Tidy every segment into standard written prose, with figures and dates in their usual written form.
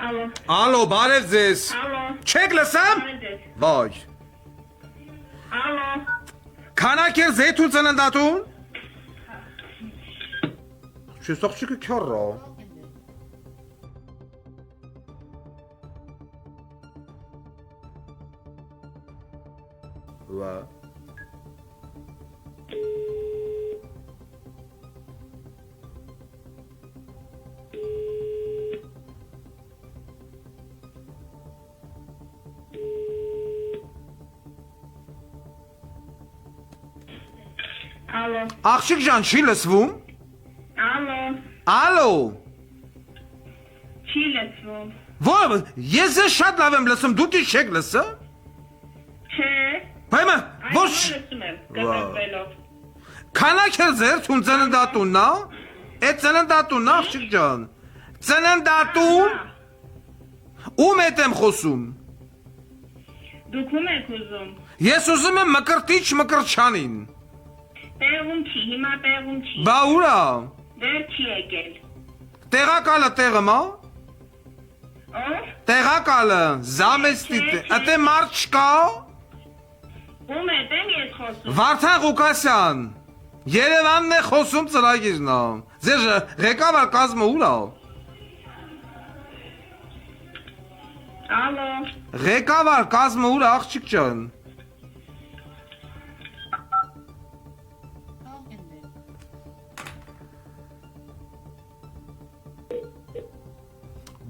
Ալո, բարև ձեզ։ Չեք լսեմ։ Վայ։ Քանակ է զեթու ծննդատուն։ Շուստողջիկը քյոռո։ Վա։ Աղջիկ ջան, չի լսվում։ Ալո։ Չի լսվում։ Ո՞վ, ես ես շատ լավ եմ լսում, դուք չեք լսա։ Չէ։ Բայմա, ոչ։ Լսում եմ, կտրվելով։ Քանակ է ձեր ծննդատունն, նա։ Այդ ծննդատունն, աղջիկ ջան։ Ծննդատուն։ Ում հետ եմ խոսում։ Դուք ում եք ուզում։ Ես ուզում եմ Մկրտիչ Մկրտչյանին։ Տեղում չի, հիմա տեղում չի։ Բա ուրա։ Դեռ չի եկել։ Տեղակալը տեղը մա։ Ո՞վ։ Տեղակալը, զամեստի, ատե մարդ չկա։ Ում եք եմ ես խոսում։ Վարդան Ղուկասյան։ Երևանն է խոսում ծրագիրն է։ Ձեր ղեկավար կազմը ուր է։ Ալո։ Ղեկավար կազմը ուր է, աղջիկ ջան։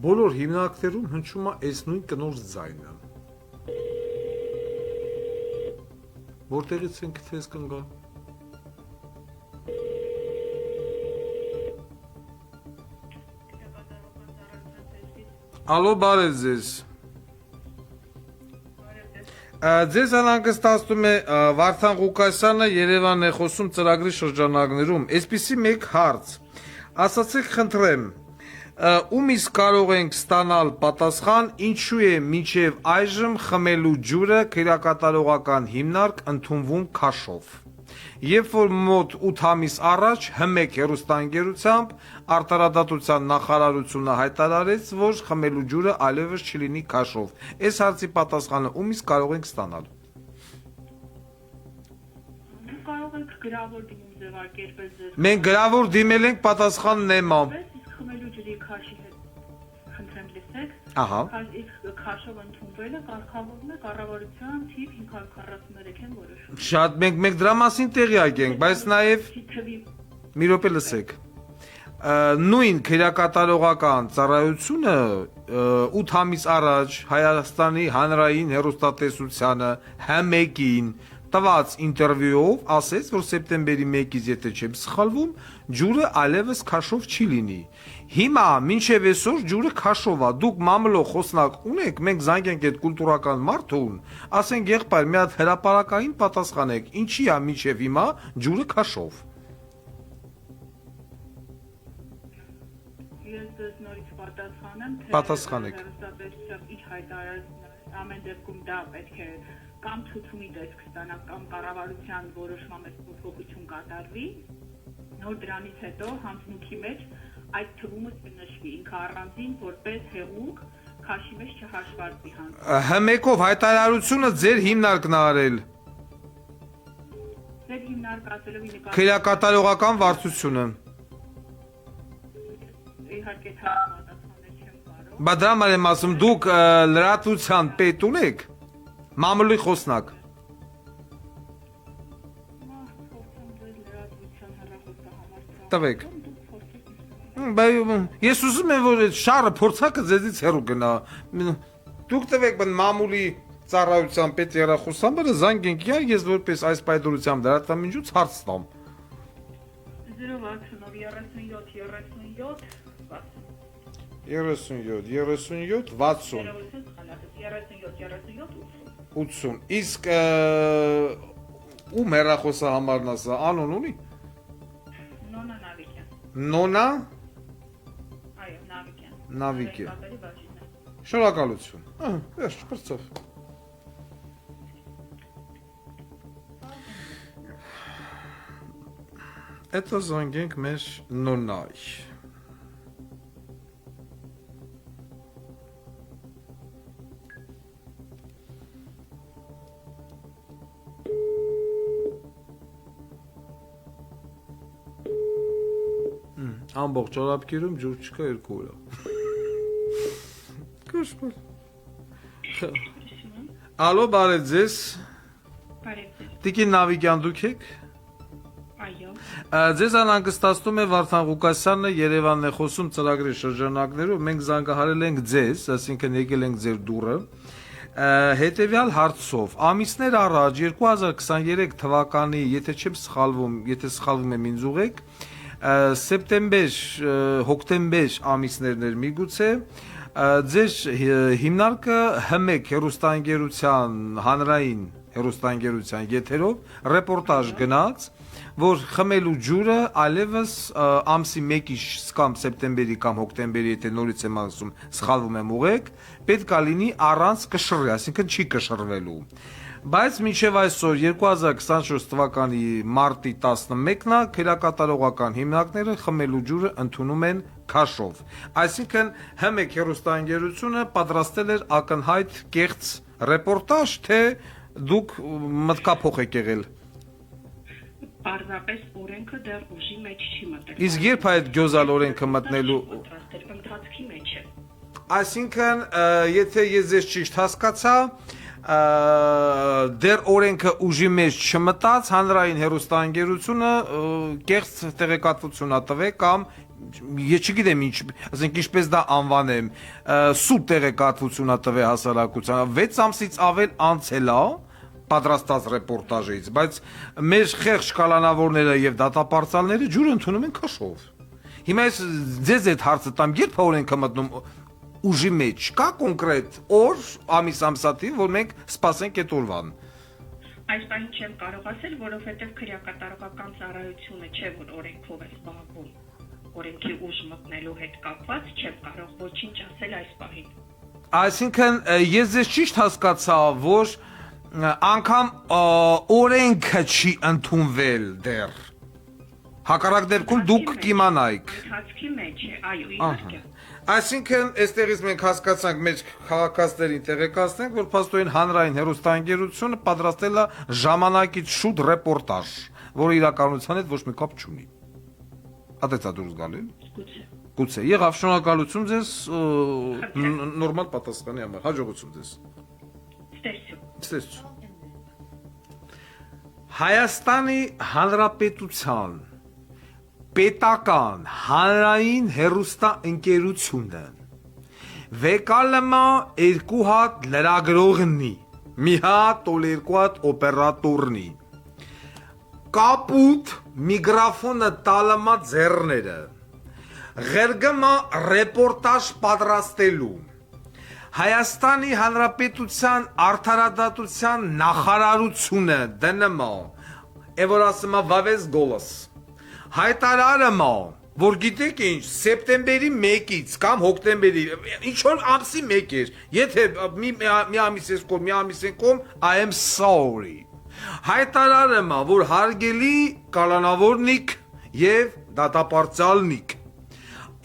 Բոլոր հիմնարկներում հնչում է այս նույն կնոջ ձայնը։ Որտեղից ենք թեզ կնգա։ Ալո, բարև ձեզ։ Ձեզ անհանգստացնում է Վարդան Ղուկասյանը Երևանն է խոսում ծրագրի շրջանակներում։ Այսպիսի մեկ հարց։ Ասացեք, խնդրեմ, ում իսկ կարող ենք ստանալ պատասխան, ինչու է մինչև այժմ խմելու ջուրը քերակատարողական հիմնարկ ընդունվում քաշով։ Երբ որ մոտ 8 ամիս առաջ ՀՄԵԿ հեռուստաընկերությամբ արտարադատության նախարարությունը հայտարարեց, որ խմելու ջուրը այլևս չլինի քաշով։ Այս հարցի պատասխանը ում իսկ կարող ենք ստանալ։ Կարող եք գրավոր դիմում ձևակերպել ձեզ։ Մենք գրավոր դիմել ենք, պատասխանն է մամ։ Խմելու ջրի քաշի հետ խնդրեմ լսեք։ Ահա։ Քաշով ընդունվելը կարգավորվում է կառավարության թիվ 543 են որոշում։ Շատ մենք դրա մասին տեղյակ ենք, բայց նաև մի րոպե լսեք։ Նույն քերակատարողական ծառայությունը 8 ամիս առաջ Հայաստանի հանրային հեռուստատեսությանը ՀՄԵԿ-ին տված ինտերվյուով ասեց, որ սեպտեմբերի 1-ից, եթե չեմ սխալվում, ջուրը այլևս քաշով չի լինի։ Հիմա մինչև այսօր ջուրը քաշով է։ Դուք մամլո խոսնակ ունեք, մենք զանգենք այդ կուլտուրական մարդուն, ասենք եղբայր, մի հատ հրապարակային պատասխանեք, ինչի է մինչև հիմա ջուրը քաշով։ Ես ձեզ նորից պատասխանեմ, թե Պատասխանեք։ իր հայտարարած ամեն դեպքում դա պետք է կամ ցուցումի տեսք ստանա կամ կառավարության որոշման մեջ փոփոխություն կատարվի, նոր դրանից հետո հանձնուքի մեջ այդ թվումը կնշվի ինքը առանձին որպես հեղուկ քաշի մեջ չհաշվարկվի ՀՄԵԿ-ով հայտարարությունը ձեր հիմնարկն է արել։ Ձեր հիմնարկ ասելով նկատի Քերակատարողական վարչությունը։ իհարկե պատասխանել չեմ կարող։ Բա դրա համար եմ ասում, դուք լրատվության պետ ունեք։ Մամուլի խոսնակ։ Տվեք։ Ես ուզում եմ, որ այդ շարը փորձակը ձեզից հեռու գնա։ Դուք տվեք մամուլի ծառայության պետ երախոսամբարը զանգենք, ես որպես այս պայդորությամբ դրատվամիջոց հարց տամ։ 069 37 37 80 Իսկ ում հեռախոսը համարն ասա, անուն ունի։ Նոնա Նավիկյան։ Նոնա Այո, Նավիկյան։ Նավիկյան։ Շնորհակալություն։ Վերջ, բրծով։ Это զանգենք մեր նոնայ։ Ամբողջ արաբկերում ջուր չկա 2 օր։ Կոշմար։ Ալո, բարև ձեզ։ Բարև ձեզ։ Տիկին Նավիկյան դուք եք։ Այո։ Ձեզ անհանգստացնում է Վարդան Ղուկասյանը Երևանն է խոսում ծրագրի շրջանակներով, մենք զանգահարել ենք ձեզ, ասինքն եկել ենք ձեր դուռը, հետևյալ հարցով, ամիսներ առաջ 2023 թվականի, եթե չեմ սխալվում, եթե սխալվում եմ ինձ ուղեք, սեպտեմբեր, հոկտեմբեր ամիսներն էր միգուցե, ձեր հիմնարկը Հմեկ հեռուստաընկերության հանրային հեռուստաընկերության եթերով ռեպորտաժ գնաց, որ խմելու ջուրը այլևս ամսի 1-ի կամ սեպտեմբերի կամ հոկտեմբերի, եթե նորից եմ ասում, սխալվում եմ ուղեք, պետք է լինի առանց կշռի, այսինքն չի կշռվելու։ Բայց մինչև այսօր 2024 թվականի մարտի 11-ն քերակատարողական հիմնարկները խմելու ջուրը ընդունում են քաշով։ Այսինքն Հմեկ հեռուստաընկերությունը պատրաստել էր ակնհայտ կեղծ ռեպորտաժ, թե դուք մտքափոխ եք եղել։ Պարզապես օրենքը դեռ ուժի մեջ չի մտել։ Իսկ երբ այդ գյոզալ օրենքը մտնելու ընթացքի մեջ է։ Այսինքն, եթե ես ձեզ ճիշտ հասկացա, դեռ օրենքը ուժի մեջ չմտած, հանրային հեռուստաընկերությունը կեղծ տեղեկատվություն տվե կամ ես չգիտեմ ինչ, ասենք ինչպես դա անվանեմ, սուտ տեղեկատվություն տվե հասարակությանը, 6 ամսից ավել անցել է պատրաստած ռեպորտաժից, բայց մեր խեղճ կալանավորները եւ դատապարտյալները ջուր ընդունում են քաշով։ Հիմա ես ձեզ այդ հարցը տամ, երբ օրենքը մտնում ուժի մեջ, կա կոնկրետ օր, ամիսամսատիվ, որ մենք սպասենք այդ օրվան։ Այս բանը չեմ կարող ասել, որովհետև քրեակատարողական ծառայությունը չէ, որ օրենքով է զբաղվում։ Օրենքի ուժ մտնելու հետ կապված չեմ կարող ոչինչ ասել այս պահին։ Այսինքն ես ձեզ ճիշտ հասկացա, որ անգամ օրենքը չի ընդունվել դեռ։ Հակառակ դեպքում դուք կիմանայիք։ Ընթացքի մեջ է, այո, իհարկե։ Այսինքն, այստեղից մենք հասկացանք մեր քաղաքացիներին տեղեկացնենք, որ փաստորեն հանրային հեռուստաընկերությունը պատրաստել է ժամանակից շուտ ռեպորտաժ, որը իրականության հետ ոչ մի կապ չունի։ Ադեցա դուրս գալու։ Գուցե։ Եղավ, շնորհակալություն ձեզ նորմալ պատասխանի համար։ Հաջողություն ձեզ։ Ստեսություն։ Հայաստանի Հանրապետության պետական հանրային հեռուստաընկերությունը վեկալմա 2 հատ լրագրողնի, մի հատ օլ 2 հատ օպերատորնի, կապուտ միգրաֆոնը տալմա ձեռները, ղերգմա ռեպորտաժ պատրաստելու, Հայաստանի Հանրապետության արդարադատության նախարարությունը դնմա, որ ասում է վավես գոլս, հայտարարմա, որ գիտեք ինչ, սեպտեմբերի 1-ից կամ հոկտեմբերի, ինչ որ ամսի 1 էր, եթե մի ամիս ես կոմ, մի ամիս են կոմ, I am sorry, հայտարարմա, որ հարգելի կալանավորնիկ և դատապարտյալնիկ,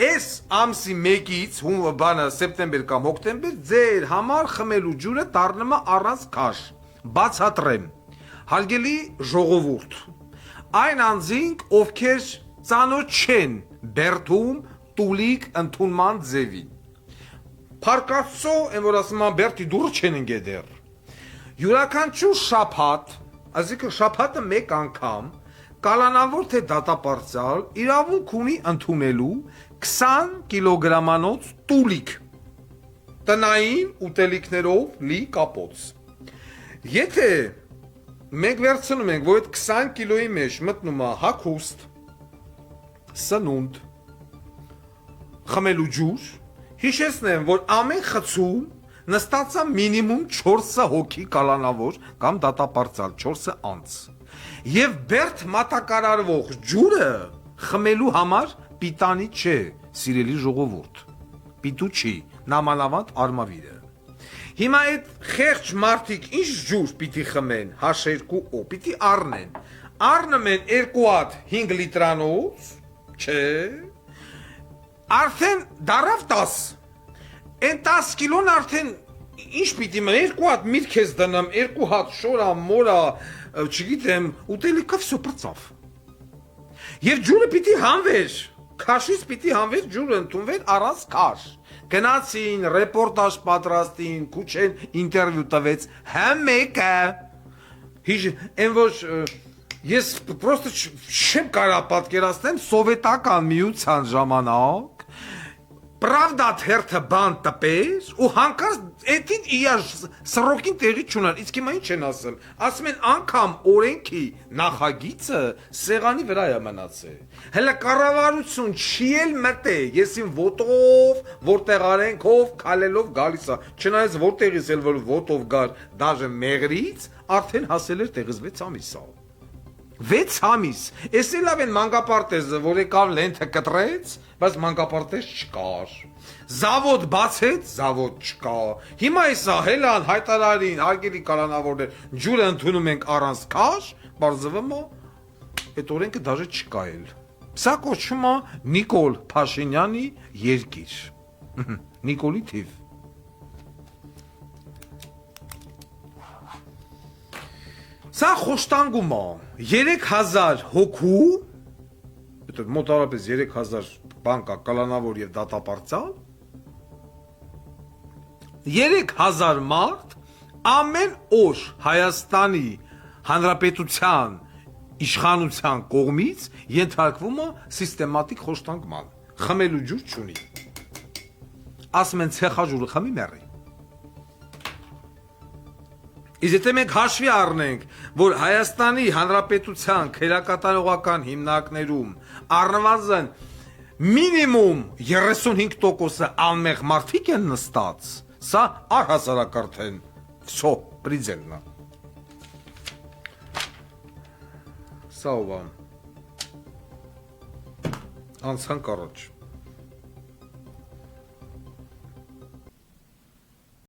Այս ամսի 1-ից բանը սեպտեմբեր կամ հոկտեմբեր ձեր համար խմելու ջուրը դառնում է առանց քաշ։ Բացատրեմ։ Հարգելի ժողովուրդ, այն անձինք, ովքեր ծանոթ չեն Բերդում տուլիկ ընդունման ձևին։ Փարկացո, այն որ ասում են Բերդի դուրը չեն ընկել դեռ։ Յուրաքանչյուր շաբաթ, այսինքն շաբաթը մեկ անգամ կալանավոր թե դատապարտյալ իրավունք ունի ընդունելու 20 կիլոգրամանոց տուլիկ տնային ուտելիքներով լի կապոց։ Եթե մենք վերցնում ենք, որ այդ 20 կիլոյի մեջ մտնում է հագուստ, սնունդ, խմելու ջուր, հիշեցնեմ, որ ամեն խցում նստած է մինիմում 4 հոգի կալանավոր կամ դատապարտյալ 4 անց։ Եվ Բերդ մատակարարվող ջուրը խմելու համար պիտանի չէ, սիրելի ժողովուրդ, պիտու չի, նամանավանդ արմավիրը։ Հիմա այդ խեղճ մարդիկ ինչ ջուր պիտի խմեն, H2O, պիտի առնեն, առնում են 2 հատ 5 լիտրանոց, չէ, արդեն դարավ 10, են 10 կիլոն արդեն ինչ պիտի մեն, 2 հատ միրք ես դնեմ, 2 հատ շորա, մորա, չգիտեմ, ուտելիքով սո պրծավ։ Եվ ջուրը պիտի հանվեր, քաշից պիտի հանվեր ջուրը ընդունվեր առանց քաշ։ Գնացին, ռեպորտաժ պատրաստին, քուչեն ինտերվյու տվեց, համեկը։ Այն ոչ ես պրոստը չեմ կարող պատկերացնել սովետական միության ժամանակ Pravda թերթը բան տպեր ու հանկարծ էդին իր սրոկին տեղի չունեն, իսկ հիմա ինչ են ասել, ասում են անգամ օրենքի նախագիծը սեղանի վրա է մնացել, հələ կառավարություն չի էլ մտե, եսին ոտով, որտեղ արենքով, քալելով գալիս է, չնայած որտեղից էլ որ ոտով գար, դաժե մեղրից, արդեն հասել էր տեղից 6 ամիս է 6 ամիս, ես էլ լավ են մանկապարտեզը, որ եկավ լենթը կտրեց, բայց մանկապարտեզ չկար, զավոդ բացեց, զավոդ չկա, հիմա եսա հելան, հայտարարին, հարգելի կալանավորներ, ջուրը ընդունում ենք առանց քաշ, բարձվում է, այդ օրենքը դաժե չկա էլ, սա կոչվում է Նիկոլ Փաշինյանի երկիր, Նիկոլի թիվ, Սա խոշտանգում է 3000 հոգու, մոտարապես 3000 բանկա կալանավոր և դատապարտյալ, 3000 մարդ ամեն օր Հայաստանի Հանրապետության իշխանության կողմից ենթարկվում է սիստեմատիկ խոշտանգման, խմելու ջուր չունի, ասում են ցեխաջուրը խմի մեռի, Իսկ եթե մենք հաշվի առնենք, որ Հայաստանի Հանրապետության քերակատարողական հիմնարկներում առնվազն մինիմում 35%-ը անմեղ մարդիկ են նստած, սա առհասարակ արդեն վсё, предельно. Սա ով է, անցանք առաջ.